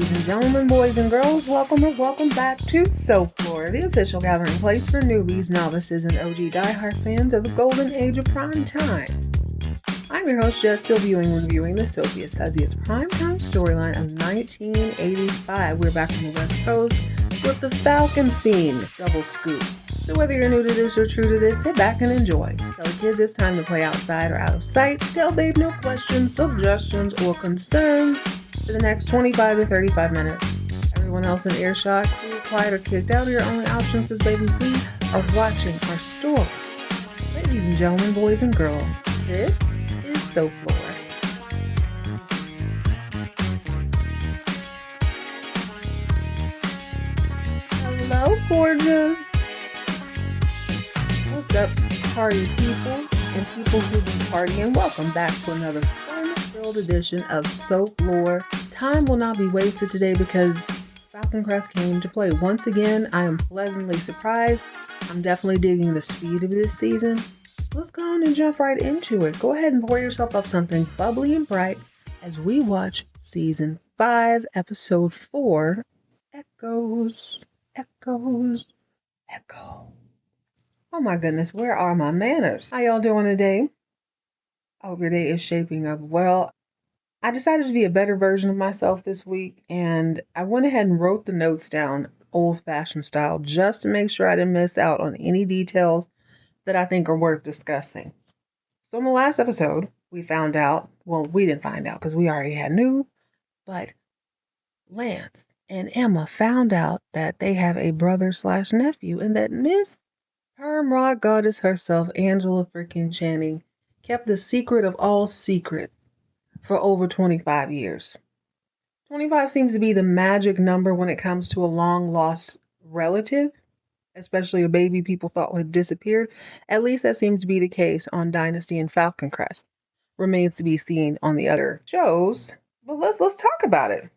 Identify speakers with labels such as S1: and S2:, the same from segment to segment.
S1: Ladies and gentlemen, boys and girls, welcome or welcome back to Soap Lore, the official gathering place for newbies, novices, and OG diehard fans of the golden age of prime time. I'm your host, Jess, still viewing and reviewing the soapiest, fuzziest primetime storyline of 1985. We're back on the West Coast with the Falcon theme, double scoop. So whether you're new to this or true to this, sit back and enjoy. Tell a kid it's time to play outside or out of sight. Tell babe no questions, suggestions, or concerns for the next 25 to 35 minutes. Everyone else in earshot, cool, quiet, or kicked out are your only options because baby, we are watching our story. Ladies and gentlemen, boys and girls, this is Soap Lore. Hello, gorgeous. What's up, party people and people who've been partying? Welcome back to another fun-filled edition of Soap Lore. Time will not be wasted today because Falcon Crest came to play. Once again, I am pleasantly surprised. I'm definitely digging the speed of this season. Let's go on and jump right into it. Go ahead and pour yourself up something bubbly and bright as we watch Season 5, Episode 4, Echoes, Echoes, Echo. Oh my goodness, where are my manners? How y'all doing today? I hope your day is shaping up well. I decided to be a better version of myself this week, and I went ahead and wrote the notes down old-fashioned style just to make sure I didn't miss out on any details that I think are worth discussing. So in the last episode, we found out, well, we didn't find out because we already had news, but Lance and Emma found out that they have a brother/nephew and that Miss Hermrod goddess herself, Angela freaking Channing, kept the secret of all secrets for over 25 years. 25 seems to be the magic number when it comes to a long-lost relative, especially a baby people thought had disappeared. At least that seems to be the case on Dynasty and Falcon Crest. Remains to be seen on the other shows, but let's talk about it.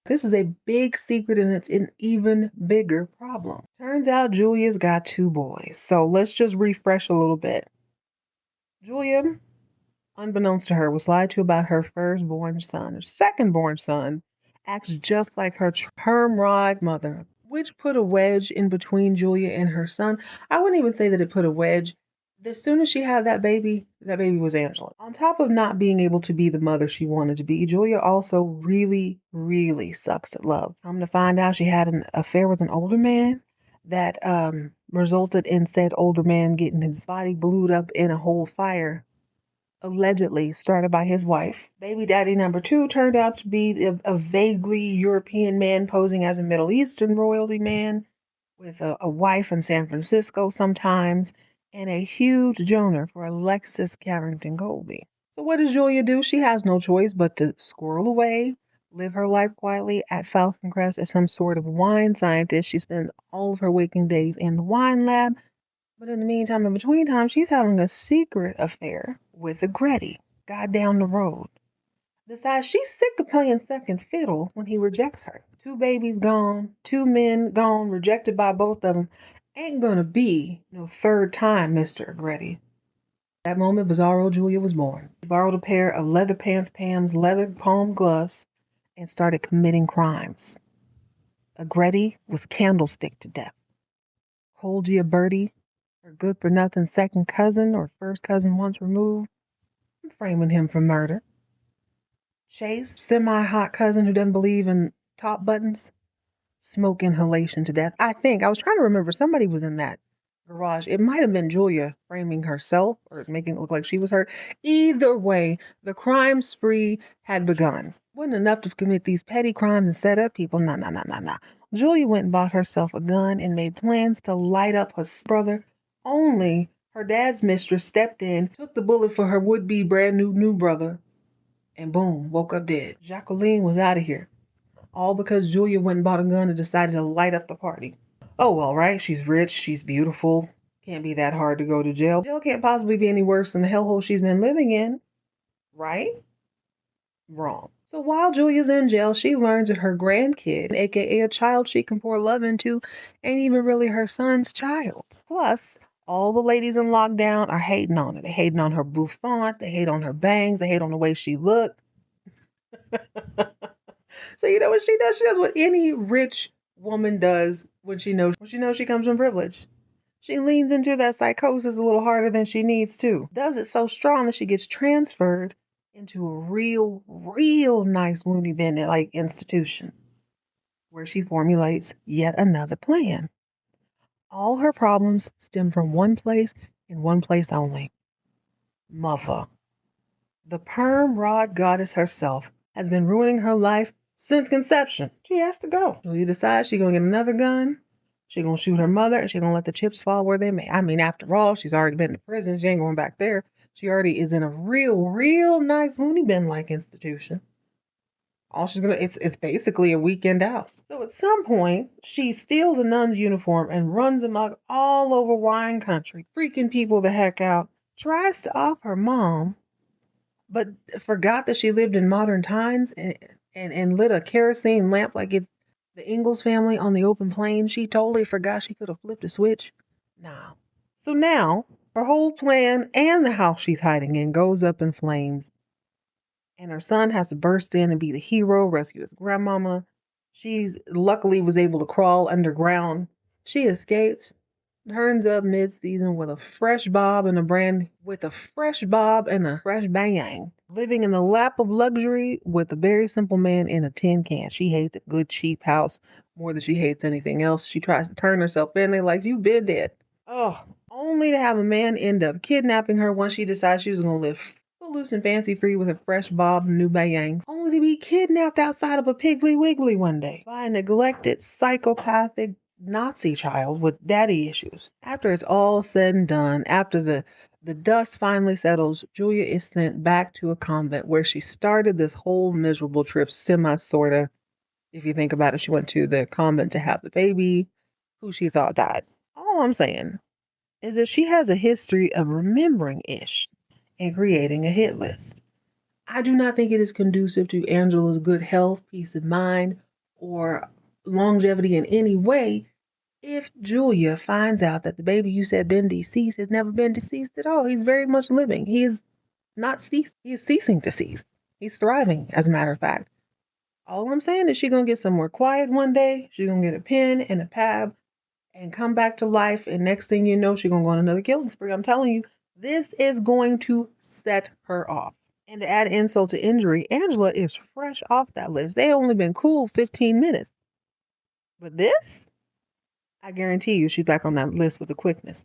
S1: This is a big secret and it's an even bigger problem. Turns out Julia's got 2 boys, so let's just refresh a little bit. Julia, unbeknownst to her, was lied to about her firstborn son. Her secondborn son acts just like her Hermrod mother, which put a wedge in between Julia and her son. I wouldn't even say that it put a wedge. As soon as she had that baby was Angela. On top of not being able to be the mother she wanted to be, Julia also really, really sucks at love. Come to find out she had an affair with an older man that resulted in said older man getting his body glued up in a whole fire, allegedly started by his wife. Baby daddy number 2 turned out to be a vaguely European man posing as a Middle Eastern royalty man with a wife in San Francisco sometimes, and a huge donor for Alexis Carrington Colby. So what does Julia do? She has no choice but to squirrel away, live her life quietly at Falcon Crest as some sort of wine scientist. She spends all of her waking days in the wine lab, but in the meantime, in between time, she's having a secret affair with a Gretty, guy down the road. Decides she's sick of playing second fiddle when he rejects her. 2 babies gone, 2 men gone, rejected by both of them. Ain't gonna be no third time, Mr. Gretty. That moment, Bizarro Julia was born. She borrowed a pair of leather pants Pam's leather palm gloves and started committing crimes. Gretty was candlestick to death. Colgia Birdie, her good-for-nothing second cousin or first cousin once removed, framing him for murder. Chase, semi-hot cousin who doesn't believe in top buttons, smoke inhalation to death. I was trying to remember, somebody was in that garage. It might have been Julia framing herself or making it look like she was hurt. Either way, the crime spree had begun. Wasn't enough to commit these petty crimes and set up people. Nah. Julia went and bought herself a gun and made plans to light up her brother. Only her dad's mistress stepped in, took the bullet for her would-be brand new brother, and boom, woke up dead. Jacqueline was out of here. All because Julia went and bought a gun and decided to light up the party. Oh, well, right? She's rich. She's beautiful. Can't be that hard to go to jail. Jail can't possibly be any worse than the hellhole she's been living in. Right? Wrong. So while Julia's in jail, she learns that her grandkid, aka a child she can pour love into, ain't even really her son's child. Plus, all the ladies in lockdown are hating on her. They hating on her bouffant. They hate on her bangs. They hate on the way she looked. So you know what she does? She does what any rich woman does when she knows she comes from privilege. She leans into that psychosis a little harder than she needs to. Does it so strong that she gets transferred into a real nice loony bin like institution where she formulates yet another plan. All her problems stem from one place and one place only. Mother. The perm rod goddess herself has been ruining her life since conception. She has to go. Julia decides she's gonna get another gun. She's gonna shoot her mother and she's gonna let the chips fall where they may. I mean, after all, she's already been to prison. She ain't going back there. She already is in a real nice loony bin like institution. All she's gonna it's basically a weekend out. So at some point, she steals a nun's uniform and runs amok all over wine country, freaking people the heck out. Tries to off her mom, but forgot that she lived in modern times and lit a kerosene lamp like it's the Ingalls family on the open plain. She totally forgot she could have flipped a switch. Nah. So now her whole plan and the house she's hiding in goes up in flames. And her son has to burst in and be the hero, rescue his grandmama. She luckily was able to crawl underground. She escapes, turns up mid-season with a fresh bob and a fresh bang, living in the lap of luxury with a very simple man in a tin can. She hates a good cheap house more than she hates anything else. She tries to turn herself in. They're like, "You been dead." Oh, only to have a man end up kidnapping her once she decides she was gonna live loose and fancy free with a fresh bob and new bayangs, only to be kidnapped outside of a Piggly Wiggly one day by a neglected, psychopathic Nazi child with daddy issues. After it's all said and done, after the dust finally settles, Julia is sent back to a convent where she started this whole miserable trip, sorta. If you think about it, she went to the convent to have the baby who she thought died. All I'm saying is that she has a history of remembering ish and creating a hit list. I do not think it is conducive to Angela's good health, peace of mind, or longevity in any way if Julia finds out that the baby you said been deceased has never been deceased at all. He's very much living. He is not ceased. He is ceasing to cease. He's thriving, as a matter of fact. All I'm saying is she's going to get somewhere quiet one day. She's going to get a pen and a pad and come back to life. And next thing you know, she's going to go on another killing spree. I'm telling you, this is going to set her off. And to add insult to injury, Angela is fresh off that list. They only been cool 15 minutes. But this, I guarantee you she's back on that list with the quickness.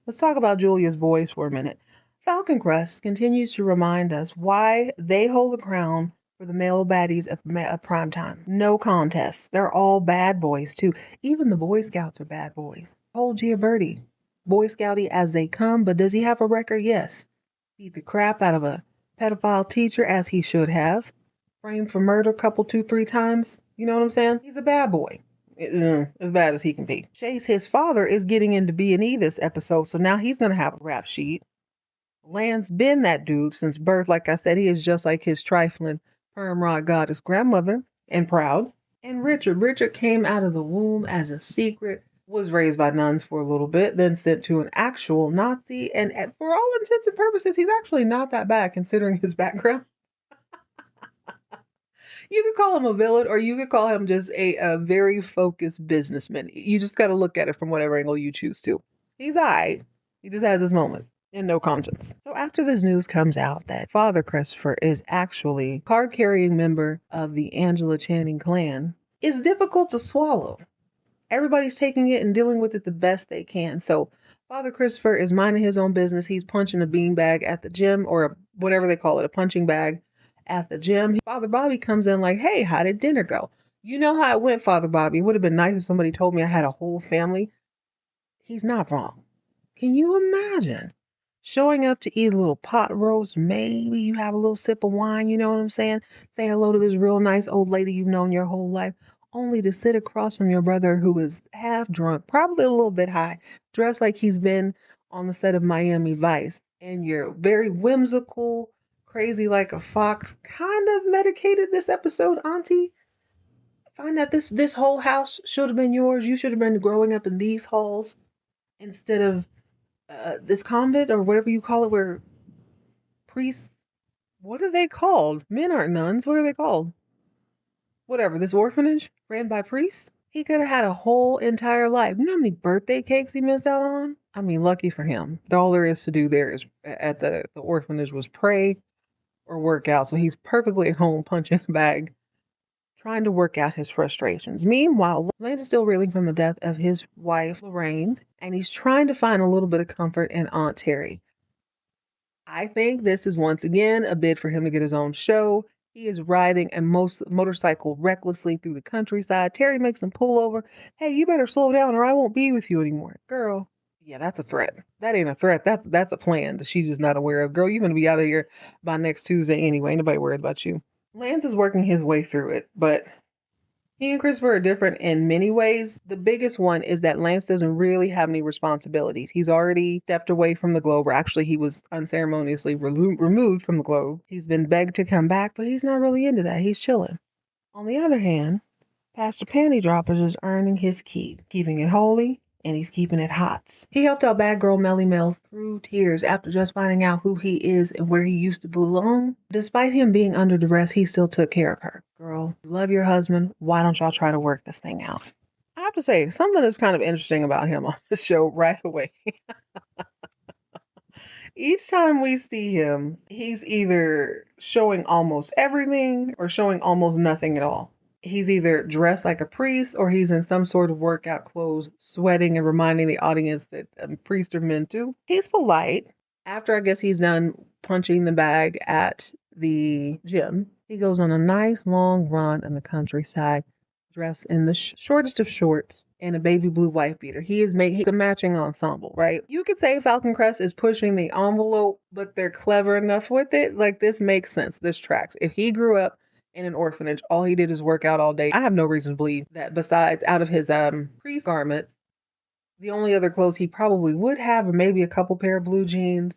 S1: Let's talk about Julia's boys for a minute. Falcon Crest continues to remind us why they hold the crown for the male baddies of prime time. No contest. They're all bad boys, too. Even the Boy Scouts are bad boys. Whole Giaberti, Boy Scouty as they come, but does he have a record? Yes. Beat the crap out of a pedophile teacher as he should have. Framed for murder couple 2-3 times. You know what I'm saying? He's a bad boy. As bad as he can be. Chase, his father, is getting into B&E this episode, so now he's going to have a rap sheet. Lance been that dude since birth. Like I said, he is just like his trifling perm rod goddess grandmother, and proud. And Richard came out of the womb as a secret, was raised by nuns for a little bit, then sent to an actual Nazi, and for all intents and purposes, he's actually not that bad considering his background. You could call him a villain, or you could call him just a very focused businessman. You just got to look at it from whatever angle you choose to. He's alright. He just has his moments. And no conscience. So after this news comes out that Father Christopher is actually a card-carrying member of the Angela Channing clan, it's difficult to swallow. Everybody's taking it and dealing with it the best they can. So Father Christopher is minding his own business. He's punching a beanbag at the gym, or whatever they call it, a punching bag at the gym. Father Bobby comes in like, "Hey, how did dinner go?" "You know how it went, Father Bobby. It would have been nice if somebody told me I had a whole family." He's not wrong. Can you imagine showing up to eat a little pot roast? Maybe you have a little sip of wine, you know what I'm saying? Say hello to this real nice old lady you've known your whole life, only to sit across from your brother who is half drunk, probably a little bit high, dressed like he's been on the set of Miami Vice, and you're very whimsical, crazy like a fox, kind of medicated this episode, Auntie. Find that this whole house should have been yours. You should have been growing up in these halls instead of this convent, or whatever you call it, where priests, what are they called? Men aren't nuns. What are they called? whatever, this orphanage ran by priests. He could have had a whole entire life. You know how many birthday cakes he missed out on? I mean, lucky for him. All there is to do there is at the orphanage was pray or work out. So he's perfectly at home punching a bag, trying to work out his frustrations. Meanwhile, Lance is still reeling from the death of his wife, Lorraine, and he's trying to find a little bit of comfort in Aunt Terry. I think this is once again a bid for him to get his own show. He is riding a motorcycle recklessly through the countryside. Terry makes him pull over. Hey, you better slow down or I won't be with you anymore. Girl, yeah, that's a threat. That ain't a threat. That's a plan that she's just not aware of. Girl, you're going to be out of here by next Tuesday anyway. Ain't nobody worried about you. Lance is working his way through it, but he and Christopher are different in many ways. The biggest one is that Lance doesn't really have any responsibilities. He's already stepped away from the globe, or actually he was unceremoniously removed from the globe. He's been begged to come back, but he's not really into that. He's chilling. On the other hand, Pastor Panty Droppers is earning his keep, keeping it holy, and he's keeping it hot. He helped out bad girl Melly Mel through tears after just finding out who he is and where he used to belong. Despite him being under duress, he still took care of her. Girl, you love your husband. Why don't y'all try to work this thing out? I have to say, something is kind of interesting about him on the show right away. Each time we see him, he's either showing almost everything or showing almost nothing at all. He's either dressed like a priest or he's in some sort of workout clothes, sweating and reminding the audience that priests are men too. He's polite. After I guess he's done punching the bag at the gym, he goes on a nice long run in the countryside, dressed in the shortest of shorts and a baby blue wife beater. He's a matching ensemble, right? You could say Falcon Crest is pushing the envelope, but they're clever enough with it. Like, this makes sense. This tracks. If he grew up in an orphanage, all he did is work out all day, I have no reason to believe that besides out of his priest garments, the only other clothes he probably would have are maybe a couple pair of blue jeans,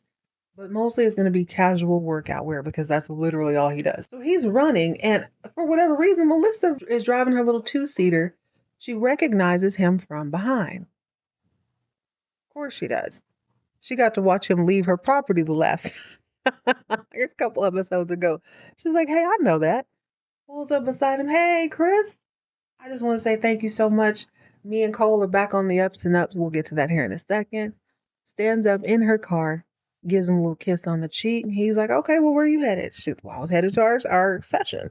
S1: but mostly it's going to be casual workout wear because that's literally all he does. So he's running, and for whatever reason, Melissa is driving her little two-seater. She recognizes him from behind. Of course she does. She got to watch him leave her property the last a couple episodes ago. She's like, hey, I know that. Pulls up beside him. Hey, Chris. I just want to say thank you so much. Me and Cole are back on the ups and ups. We'll get to that here in a second. Stands up in her car, gives him a little kiss on the cheek. And he's like, okay, well, where are you headed? She's well, I was headed to our session.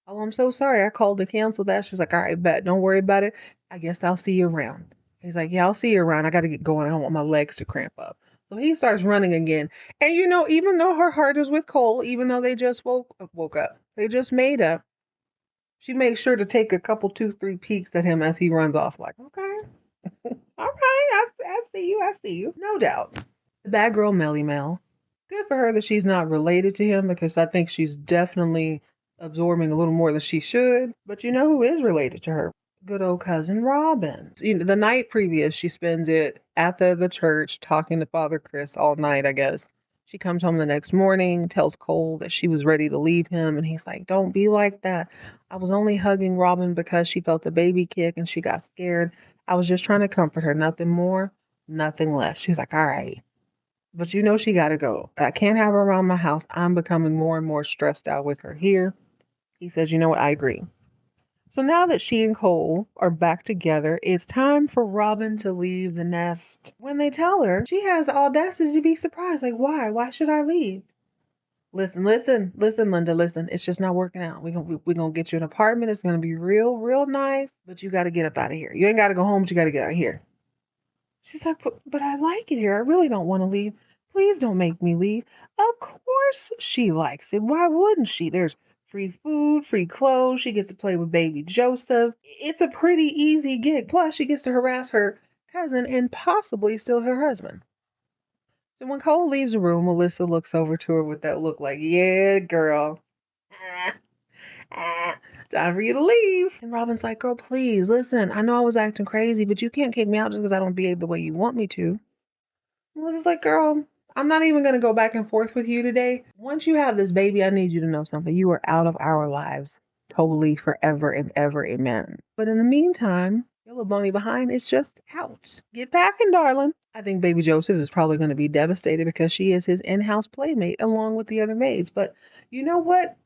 S1: Oh, I'm so sorry. I called to cancel that. She's like, all right, bet. Don't worry about it. I guess I'll see you around. He's like, yeah, I'll see you around. I got to get going. I don't want my legs to cramp up. So he starts running again. And, even though her heart is with Cole, even though they just woke up, they just made up, she makes sure to take a couple, 2-3 peeks at him as he runs off. Like, okay, okay, I see you. No doubt. The bad girl, Melly Mel. Good for her that she's not related to him because I think she's definitely absorbing a little more than she should. But you know who is related to her? Good old cousin Robin. The night previous, she spends it at the church talking to Father Chris all night, I guess. She comes home the next morning, tells Cole that she was ready to leave him, and he's like, don't be like that. I was only hugging Robin because she felt a baby kick and she got scared. I was just trying to comfort her. Nothing more, nothing less. She's like, all right. But she got to go. I can't have her around my house. I'm becoming more and more stressed out with her here. He says, you know what? I agree. So now that she and Cole are back together, it's time for Robin to leave the nest. When they tell her, she has the audacity to be surprised. Like, why? Why should I leave? Listen, Linda, listen. It's just not working out. We're gonna get you an apartment. It's gonna be real, real nice. But you got to get up out of here. You ain't got to go home, but you got to get out of here. She's like, but I like it here. I really don't want to leave. Please don't make me leave. Of course she likes it. Why wouldn't she? There's free food, free clothes. She gets to play with baby Joseph. It's a pretty easy gig. Plus, she gets to harass her cousin and possibly steal her husband. So when Cole leaves the room, Melissa looks over to her with that look like, yeah, girl. Time for you to leave. And Robin's like, girl, please, listen. I know I was acting crazy, but you can't kick me out just because I don't behave the way you want me to. Melissa's like, girl, I'm not even going to go back and forth with you today. Once you have this baby, I need you to know something. You are out of our lives. Totally, forever and ever, amen. But in the meantime, your little bunny behind is just out. Get packing, darling. I think baby Joseph is probably going to be devastated because she is his in-house playmate along with the other maids. But you know what?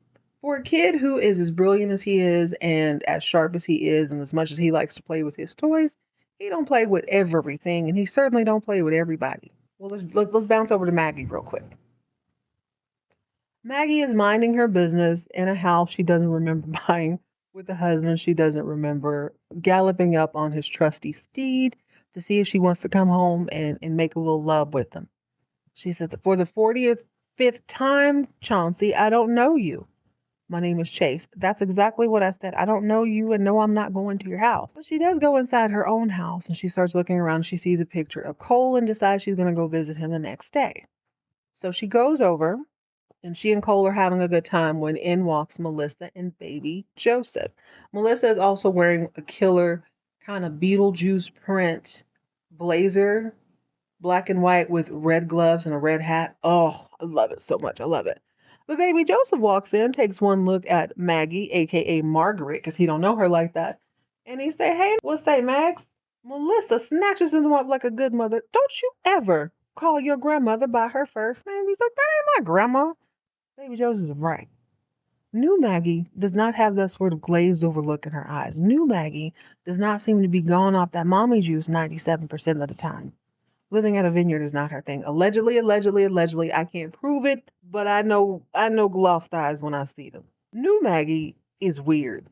S1: For a kid who is as brilliant as he is and as sharp as he is and as much as he likes to play with his toys, he don't play with everything and he certainly don't play with everybody. Well, let's bounce over to Maggie real quick. Maggie is minding her business in a house she doesn't remember buying with a husband she doesn't remember, galloping up on his trusty steed to see if she wants to come home and make a little love with him. She says, for the 40th, fifth time, Chauncey, I don't know you. My name is Chase. That's exactly what I said. I don't know you and no, I'm not going to your house. But she does go inside her own house and she starts looking around. She sees a picture of Cole and decides she's going to go visit him the next day. So she goes over and she and Cole are having a good time when in walks Melissa and baby Joseph. Melissa is also wearing a killer kind of Beetlejuice print blazer, black and white with red gloves and a red hat. Oh, I love it so much. I love it. But baby Joseph walks in, takes one look at Maggie, aka Margaret, because he don't know her like that. And he say, hey, what's that, Max? Melissa snatches him up like a good mother. Don't you ever call your grandmother by her first name. He's like, that ain't my grandma. Baby Joseph is right. New Maggie does not have that sort of glazed over look in her eyes. New Maggie does not seem to be gone off that mommy juice 97% of the time. Living at a vineyard is not her thing. Allegedly, I can't prove it, but I know glossed eyes when I see them. New Maggie is weird.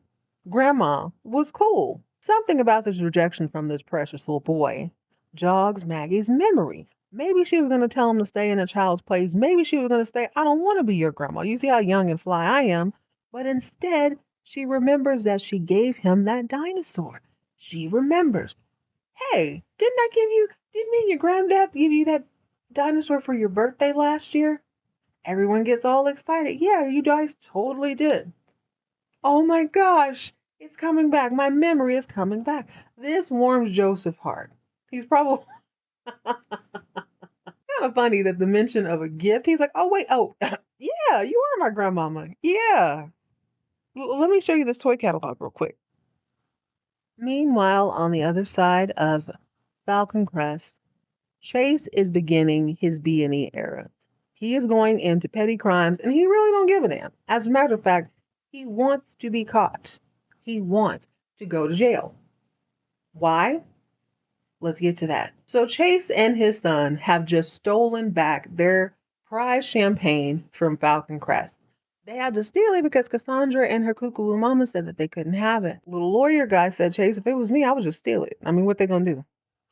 S1: Grandma was cool. Something about this rejection from this precious little boy jogs Maggie's memory. Maybe she was going to tell him to stay in a child's place. Maybe she was going to say, I don't want to be your grandma. You see how young and fly I am. But instead, she remembers that she gave him that dinosaur. She remembers. Hey, didn't me and your granddad give you that dinosaur for your birthday last year? Everyone gets all excited. Yeah, you guys totally did. Oh my gosh, it's coming back. My memory is coming back. This warms Joseph's heart. He's probably kind of funny that the mention of a gift, he's like, oh wait, oh, yeah, you are my grandmama. Yeah. Let me show you this toy catalog real quick. Meanwhile, on the other side of Falcon Crest, Chase is beginning his B&E era. He is going into petty crimes and he really don't give a damn. As a matter of fact, he wants to be caught. He wants to go to jail. Why? Let's get to that. So Chase and his son have just stolen back their prize champagne from Falcon Crest. They had to steal it because Cassandra and her cuckoo mama said that they couldn't have it. Little lawyer guy said, Chase, if it was me, I would just steal it. I mean, what they gonna do?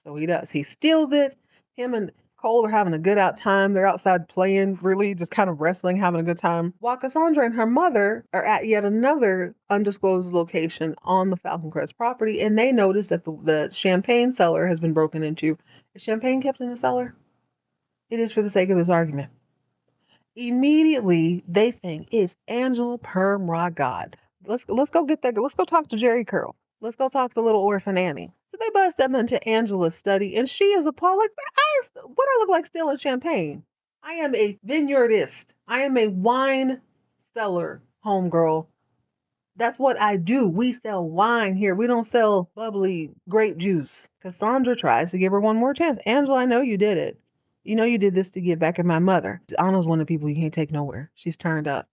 S1: So he does. He steals it. Him and Cole are having a good out time. They're outside playing, really just kind of wrestling, having a good time. While Cassandra and her mother are at yet another undisclosed location on the Falcon Crest property, and they notice that the champagne cellar has been broken into. Is champagne kept in the cellar? It is for the sake of this argument. Immediately, they think it's Angela Perm Raw God. Let's go get that. Let's go talk to Jerry Curl. Let's go talk to little orphan Annie. So they bust them into Angela's study, and she is appalled. Like, what I look like stealing champagne? I am a vineyardist. I am a wine seller, homegirl. That's what I do. We sell wine here. We don't sell bubbly grape juice. Cassandra tries to give her one more chance. Angela, I know you did it. You know you did this to get back at my mother. Anna's one of the people you can't take nowhere. She's turned up.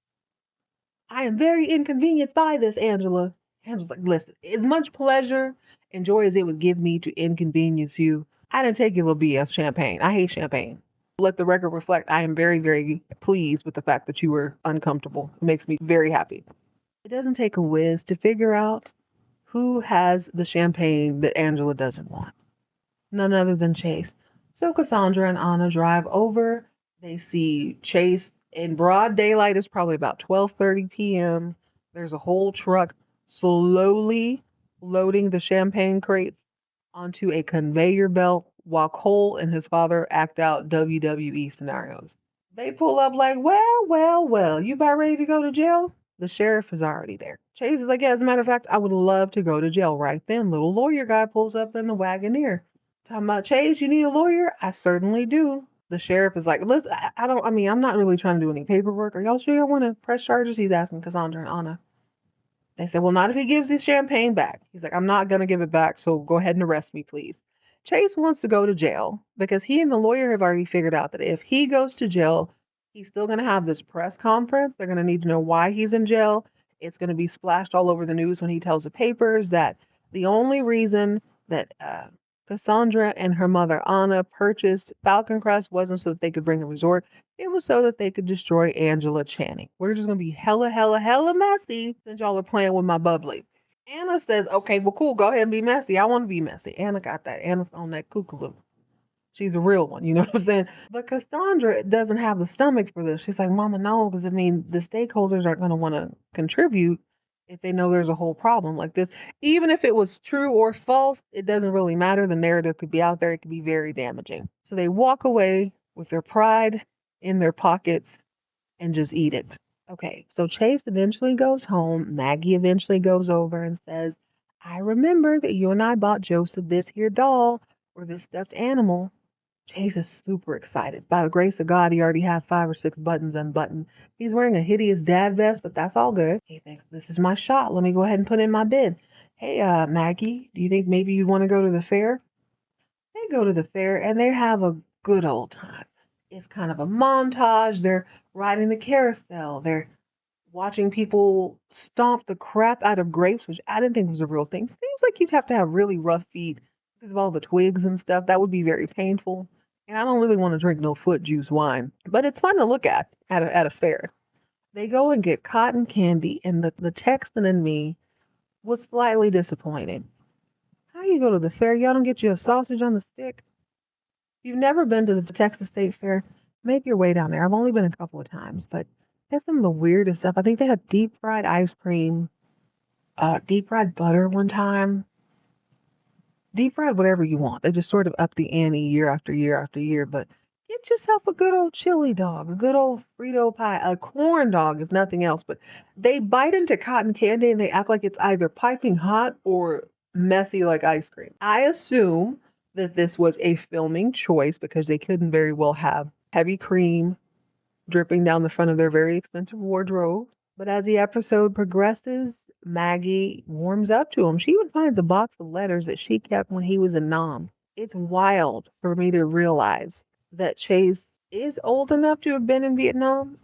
S1: I am very inconvenienced by this, Angela. Angela's like, listen, as much pleasure and joy as it would give me to inconvenience you, I didn't take your little BS champagne. I hate champagne. Let the record reflect, I am very, very pleased with the fact that you were uncomfortable. It makes me very happy. It doesn't take a whiz to figure out who has the champagne that Angela doesn't want. None other than Chase. So Cassandra and Anna drive over. They see Chase in broad daylight. It's probably about 12:30 p.m. There's a whole truck slowly loading the champagne crates onto a conveyor belt while Cole and his father act out WWE scenarios. They pull up like, well, you about ready to go to jail? The sheriff is already there. Chase is like, yeah, as a matter of fact, I would love to go to jail right then. Little lawyer guy pulls up in the Wagoneer. Talking about, Chase, you need a lawyer? I certainly do. The sheriff is like, listen, I'm not really trying to do any paperwork. Are y'all sure y'all want to press charges? He's asking Cassandra and Anna. They said, well, not if he gives his champagne back. He's like, I'm not going to give it back, so go ahead and arrest me, please. Chase wants to go to jail because he and the lawyer have already figured out that if he goes to jail, He's still going to have this press conference. They're going to need to know why he's in jail. It's going to be splashed all over the news when he tells the papers that the only reason that Cassandra and her mother Anna purchased Falcon Crest wasn't so that they could bring a resort. It was so that they could destroy Angela Channing. We're just going to be hella, hella, hella messy since y'all are playing with my bubbly. Anna says, okay, well, cool, go ahead and be messy. I want to be messy. Anna got that. Anna's on that kookaloo. She's a real one, you know what I'm saying? But Cassandra doesn't have the stomach for this. She's like, Mama, no, because I mean, the stakeholders aren't going to want to contribute if they know there's a whole problem like this. Even if it was true or false, it doesn't really matter. The narrative could be out there. It could be very damaging. So they walk away with their pride in their pockets and just eat it. Okay, so Chase eventually goes home. Maggie eventually goes over and says, I remember that you and I bought Joseph this here doll or this stuffed animal. Chase is super excited. By the grace of God, he already had 5 or 6 buttons unbuttoned. He's wearing a hideous dad vest, but that's all good. He thinks, this is my shot. Let me go ahead and put in my bid. Hey, Maggie, do you think maybe you'd want to go to the fair? They go to the fair and they have a good old time. It's kind of a montage. They're riding the carousel. They're watching people stomp the crap out of grapes, which I didn't think was a real thing. Seems like you'd have to have really rough feet because of all the twigs and stuff. That would be very painful. And I don't really want to drink no foot juice wine, but it's fun to look at a fair. They go and get cotton candy, and the Texan in me was slightly disappointed. How you go to the fair? Y'all don't get you a sausage on the stick? If you've never been to the Texas State Fair, make your way down there. I've only been a couple of times, but that's some of the weirdest stuff. I think they had deep fried ice cream, deep fried butter one time, deep fried whatever you want. They just sort of up the ante year after year after year. But get yourself a good old chili dog, a good old Frito pie, a corn dog, if nothing else. But they bite into cotton candy and they act like it's either piping hot or messy like ice cream. I assume that this was a filming choice because they couldn't very well have heavy cream dripping down the front of their very expensive wardrobe. But as the episode progresses, Maggie warms up to him. She even finds a box of letters that she kept when he was in Nam. It's wild for me to realize that Chase is old enough to have been in Vietnam.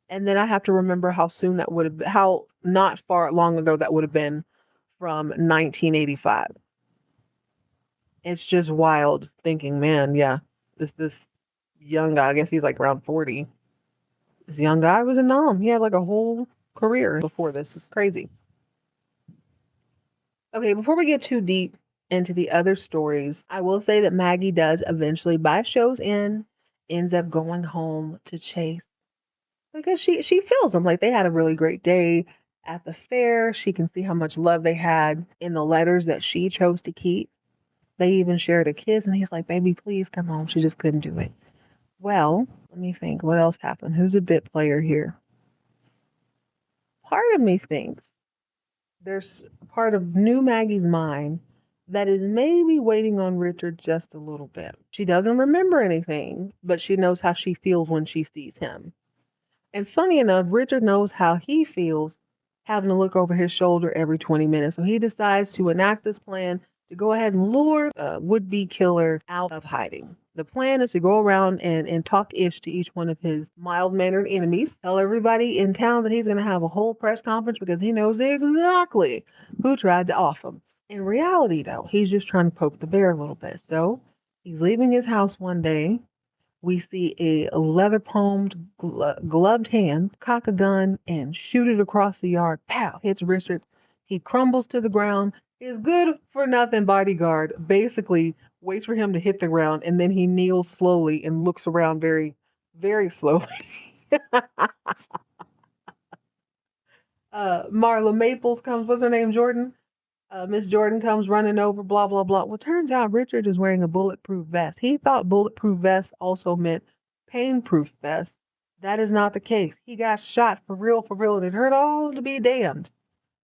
S1: And then I have to remember how soon that would have been, how not far long ago that would have been from 1985. It's just wild thinking, man, yeah, this young guy, I guess he's like around 40. This young guy was in Nam. He had like a whole career before this. It's crazy. Okay, before we get too deep into the other stories, I will say that Maggie does eventually, by show's end, ends up going home to Chase because she feels him. Like they had a really great day at the fair. She can see how much love they had in the letters that she chose to keep. They even shared a kiss, and he's like, baby, please come home. She just couldn't do it. Well, let me think. What else happened? Who's a bit player here? Part of me thinks there's part of new Maggie's mind that is maybe waiting on Richard just a little bit. She doesn't remember anything, but she knows how she feels when she sees him. And funny enough, Richard knows how he feels having to look over his shoulder every 20 minutes. So he decides to enact this plan to go ahead and lure a would-be killer out of hiding. The plan is to go around and talk ish to each one of his mild-mannered enemies, tell everybody in town that he's going to have a whole press conference because he knows exactly who tried to off him. In reality, though, he's just trying to poke the bear a little bit. So he's leaving his house one day. We see a leather-palmed, gloved hand cock a gun and shoot it across the yard. Pow! Hits Richard. He crumbles to the ground. His good-for-nothing bodyguard basically waits for him to hit the ground, and then he kneels slowly and looks around very, very slowly. Marla Maples comes. What's her name? Jordan? Miss Jordan comes running over, blah, blah, blah. Well, turns out Richard is wearing a bulletproof vest. He thought bulletproof vest also meant pain-proof vest. That is not the case. He got shot for real, and it hurt all to be damned.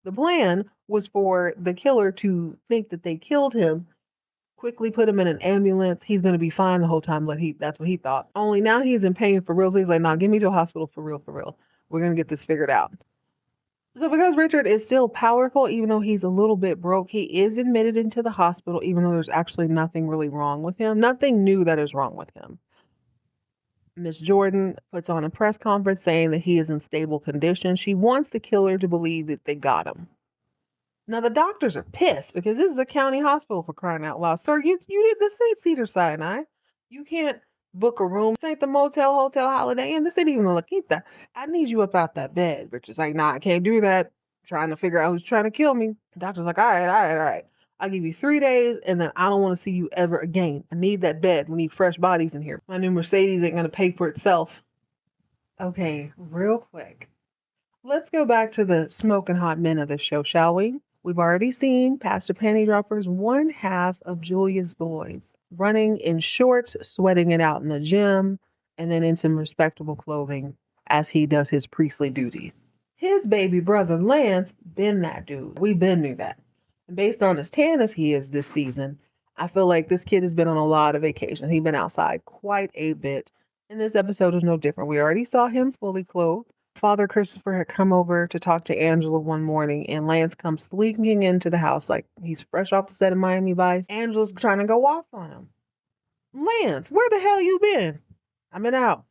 S1: The plan was for the killer to think that they killed him, quickly put him in an ambulance. He's going to be fine the whole time. That's what he thought. Only now he's in pain for real. So he's like, nah, get me to a hospital for real. We're going to get this figured out. So because Richard is still powerful, even though he's a little bit broke, he is admitted into the hospital, even though there's actually nothing really wrong with him. Nothing new that is wrong with him. Miss Jordan puts on a press conference saying that he is in stable condition. She wants the killer to believe that they got him. Now the doctors are pissed because this is a county hospital, for crying out loud. Sir, you did this ain't Cedar Sinai. You can't book a room. This ain't the motel, hotel, Holiday Inn. This ain't even the La Quinta. I need you up out that bed. Richard's like, nah, I can't do that. Trying to figure out who's trying to kill me. The doctor's like, all right, all right, all right. I'll give you 3 days and then I don't want to see you ever again. I need that bed. We need fresh bodies in here. My new Mercedes ain't gonna pay for itself. Okay, real quick. Let's go back to the smoking hot men of the show, shall we? We've already seen Pastor Pantydropper's one half of Julia's boys running in shorts, sweating it out in the gym, and then in some respectable clothing as he does his priestly duties. His baby brother Lance been that dude. We been knew that. And based on as tan as he is this season, I feel like this kid has been on a lot of vacations. He's been outside quite a bit. And this episode is no different. We already saw him fully clothed. Father Christopher had come over to talk to Angela one morning, and Lance comes sneaking into the house like he's fresh off the set of Miami Vice. Angela's trying to go off on him. Lance, where the hell you been? I've been out.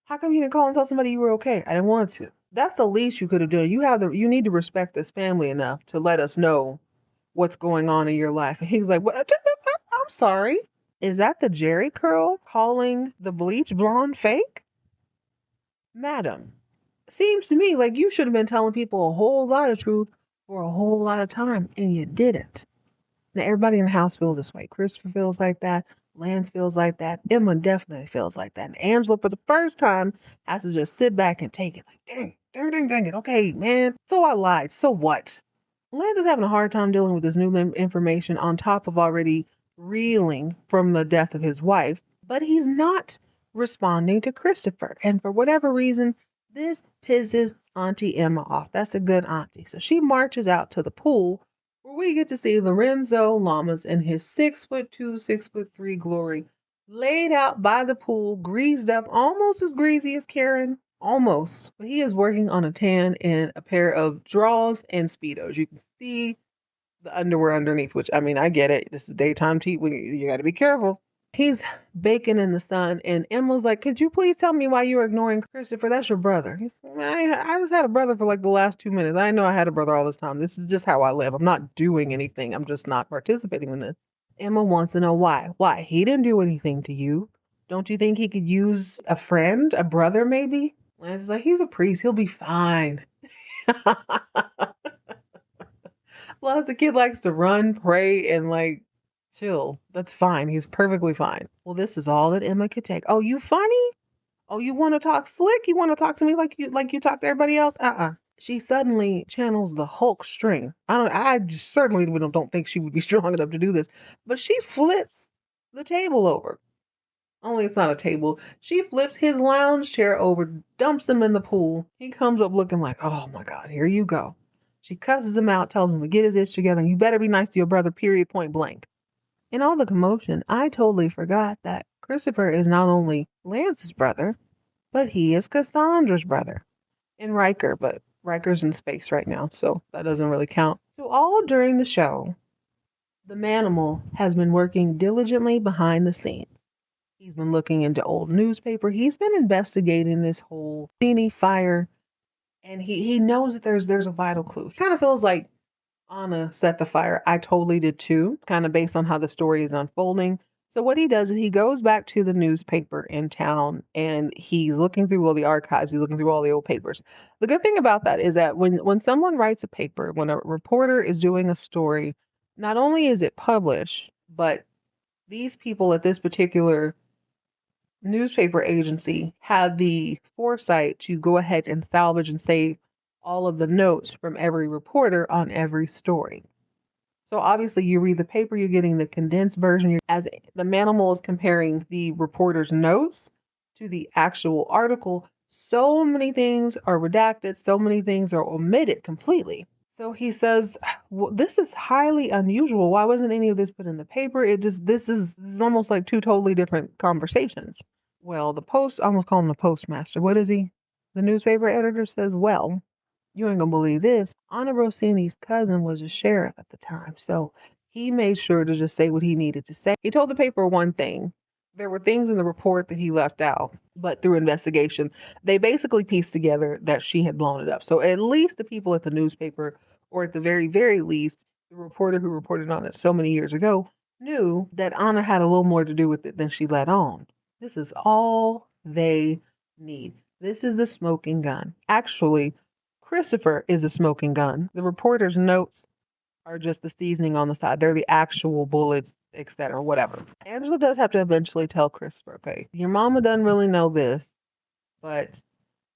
S1: How come you didn't call and tell somebody you were okay? I didn't want to. That's the least you could have done. You need to respect this family enough to let us know what's going on in your life. And he's like, what? I'm sorry. Is that the Jerry curl calling the bleach blonde fake? Madam, seems to me like you should have been telling people a whole lot of truth for a whole lot of time, and you didn't. Now, everybody in the house feels this way. Christopher feels like that. Lance feels like that. Emma definitely feels like that. And Angela, for the first time, has to just sit back and take it. Like, dang it. Okay, man. So I lied. So what? Lance is having a hard time dealing with this new information on top of already reeling from the death of his wife. But he's not responding to Christopher. And for whatever reason, this pisses Auntie Emma off. That's a good auntie. So she marches out to the pool where we get to see Lorenzo Lamas in his 6'2", 6'3" glory, laid out by the pool, greased up, almost as greasy as Karen. Almost. But he is working on a tan and a pair of drawers and Speedos. You can see the underwear underneath, which, I mean, I get it. This is daytime tea. You got to be careful. He's baking in the sun, and Emma's like, could you please tell me why you're ignoring Christopher? That's your brother. He's like, I just had a brother for like the last 2 minutes. I know I had a brother all this time. This is just how I live. I'm not doing anything. I'm just not participating in this. Emma wants to know why. Why? He didn't do anything to you. Don't you think he could use a friend, a brother maybe? Lance is like, he's a priest. He'll be fine. Plus, the kid likes to run, pray, and like chill. That's fine. He's perfectly fine. Well, this is all that Emma could take. Oh, you funny? Oh, you want to talk slick? You want to talk to me like you talk to everybody else? She suddenly channels the Hulk strength. I certainly don't think she would be strong enough to do this, but she flips the table over. Only it's not a table. She flips his lounge chair over, dumps him in the pool. He comes up looking like, oh my God, here you go. She cusses him out, tells him to get his ish together, and you better be nice to your brother, period, point blank. In all the commotion, I totally forgot that Christopher is not only Lance's brother, but he is Cassandra's brother. And Riker, but Riker's in space right now, so that doesn't really count. So all during the show, the Manimal has been working diligently behind the scenes. He's been looking into old newspaper. He's been investigating this whole Feeny fire, and he knows that there's a vital clue. He kind of feels like Anna set the fire. I totally did too, kind of based on how the story is unfolding. So what he does is he goes back to the newspaper in town and he's looking through all the archives. He's looking through all the old papers. The good thing about that is that when someone writes a paper, when a reporter is doing a story, not only is it published, but these people at this particular newspaper agency have the foresight to go ahead and salvage and save all of the notes from every reporter on every story. So obviously you read the paper, you're getting the condensed version. As the Manimal is comparing the reporter's notes to the actual article, so many things are redacted, so many things are omitted completely. So he says, well, this is highly unusual. Why wasn't any of this put in the paper? This is almost like two totally different conversations. Well, I almost call him the postmaster. What is he? The newspaper editor says, well, you ain't gonna believe this. Anna Rossini's cousin was a sheriff at the time, so he made sure to just say what he needed to say. He told the paper one thing, There were things in the report that he left out, but through investigation, they basically pieced together that she had blown it up. So at least the people at the newspaper, or at the very, very least, the reporter who reported on it so many years ago, knew that Anna had a little more to do with it than she let on. This is all they need. This is the smoking gun. Actually, Christopher is a smoking gun. The reporter's notes are just the seasoning on the side. They're the actual bullets, etc., whatever. Angela does have to eventually tell Christopher, okay, your mama doesn't really know this, but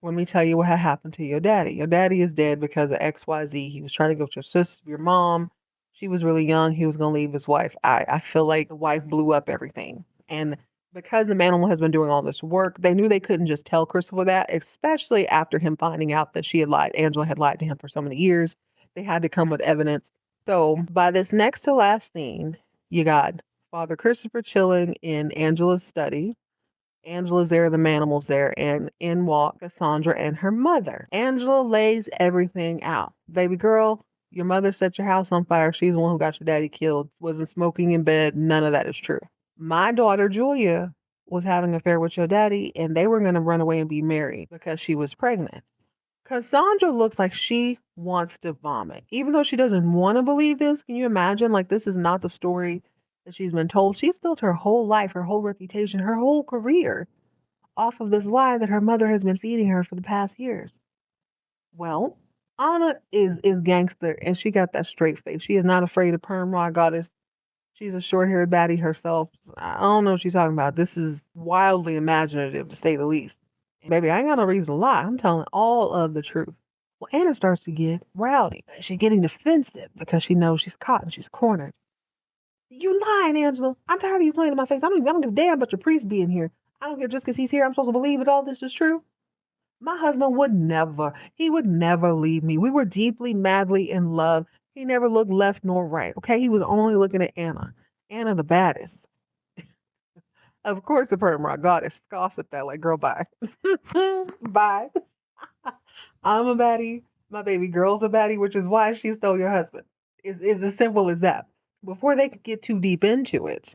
S1: let me tell you what had happened to your daddy. Your daddy is dead because of XYZ. He was trying to go with your sister, your mom. She was really young. He was going to leave his wife. I feel like the wife blew up everything. And because the manimal has been doing all this work, they knew they couldn't just tell Christopher that, especially after him finding out that she had lied. Angela had lied to him for so many years. They had to come with evidence. So by this next to last scene, you got Father Christopher chilling in Angela's study. Angela's there, the manimal's there, and in walk Cassandra and her mother. Angela lays everything out. Baby girl, your mother set your house on fire. She's the one who got your daddy killed. Wasn't smoking in bed. None of that is true. My daughter Julia was having an affair with your daddy, and they were going to run away and be married because she was pregnant. Cassandra looks like she wants to vomit. Even though she doesn't want to believe this, can you imagine? Like, this is not the story that she's been told. She's built her whole life, her whole reputation, her whole career off of this lie that her mother has been feeding her for the past years. Well, Anna is gangster, and she got that straight face. She is not afraid of perm rod goddess. She's a short-haired baddie herself. I don't know what she's talking about. This is wildly imaginative, to say the least. Baby, I ain't got no reason to lie. I'm telling all of the truth. Well, Anna starts to get rowdy. She's getting defensive because she knows she's caught and she's cornered. You lying, Angela. I'm tired of you playing in my face. I don't give a damn about your priest being here. I don't care just because he's here. I'm supposed to believe that all this is true. My husband would never. He would never leave me. We were deeply, madly in love. He never looked left nor right. Okay, he was only looking at Anna. Anna the baddest. Of course, the perm rock goddess scoffs at that like, girl, bye. Bye. I'm a baddie. My baby girl's a baddie, which is why she stole your husband. It's as simple as that. Before they could get too deep into it,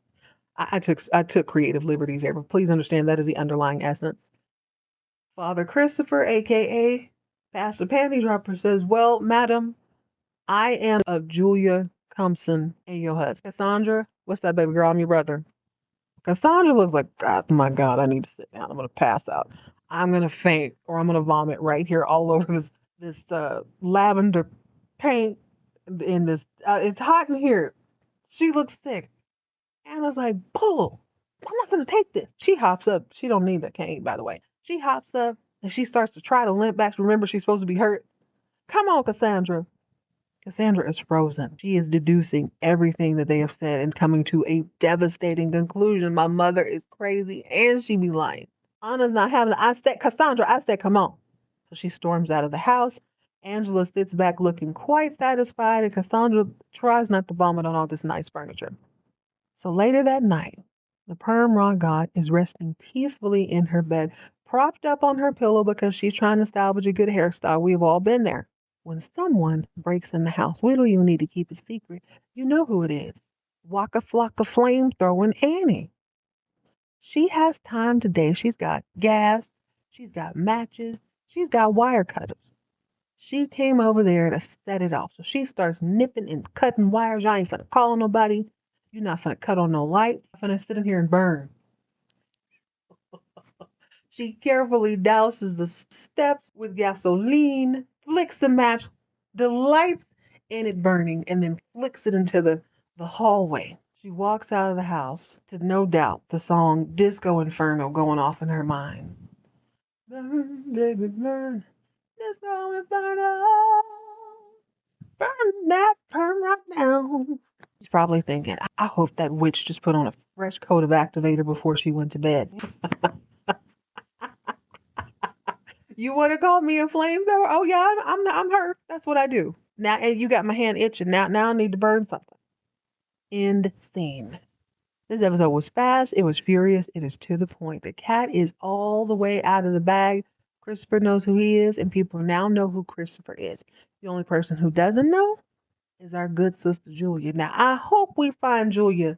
S1: I took creative liberties there, but please understand that is the underlying essence. Father Christopher, aka Pastor Panty Dropper, says, well, madam, I am of Julia Thompson and your husband. Cassandra, what's that, baby girl? I'm your brother. Cassandra looks like, oh my God, I need to sit down. I'm gonna pass out. I'm gonna faint, or I'm gonna vomit right here all over this lavender paint in this. It's hot in here. She looks sick. Anna's like, bull. I'm not gonna take this. She hops up. She don't need that cane, by the way. She hops up and she starts to try to limp back. Remember, she's supposed to be hurt. Come on, Cassandra. Cassandra is frozen. She is deducing everything that they have said and coming to a devastating conclusion. My mother is crazy and she be lying. Anna's not having it. I said, Cassandra, I said, come on. So she storms out of the house. Angela sits back looking quite satisfied, and Cassandra tries not to vomit on all this nice furniture. So later that night, the perm rod god is resting peacefully in her bed, propped up on her pillow because she's trying to salvage a good hairstyle. We've all been there. When someone breaks in the house, we don't even need to keep it secret. You know who it is. Waka Flocka flame throwing Annie. She has time today. She's got gas. She's got matches. She's got wire cutters. She came over there to set it off. So she starts nipping and cutting wires. I ain't finna call nobody. You're not finna cut on no light. I'm finna sit in here and burn. She carefully douses the steps with gasoline, flicks the match, delights in it burning, and then flicks it into the hallway. She walks out of the house to no doubt the song Disco Inferno going off in her mind. Burn, baby, burn. Disco Inferno. Burn that perm right down. She's probably thinking, I hope that witch just put on a fresh coat of activator before she went to bed. You want to call me a flamethrower? Oh yeah, I'm hurt. That's what I do. Now, and you got my hand itching. Now I need to burn something. End scene. This episode was fast. It was furious. It is to the point. The cat is all the way out of the bag. Christopher knows who he is, and people now know who Christopher is. The only person who doesn't know is our good sister Julia. Now, I hope we find Julia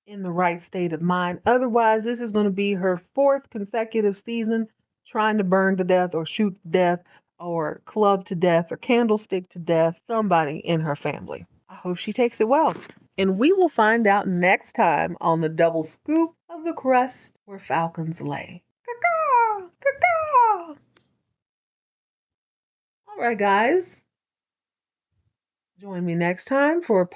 S1: in the right state of mind. Otherwise, this is going to be her 4th consecutive season trying to burn to death or shoot to death or club to death or candlestick to death somebody in her family. I hope she takes it well. And we will find out next time on the double scoop of the crest where falcons lay. Caw-caw! Caw-caw! All right, guys. Join me next time for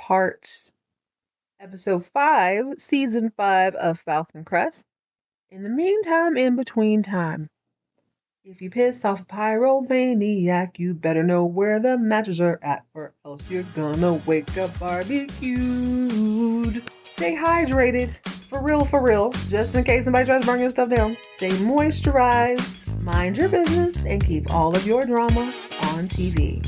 S1: episode 5, season 5 of Falcon Crest. In the meantime, in between time, if you piss off a pyromaniac, you better know where the matches are at, or else you're gonna wake up barbecued. Stay hydrated, for real, just in case somebody tries to burn your stuff down. Stay moisturized, mind your business, and keep all of your drama on TV.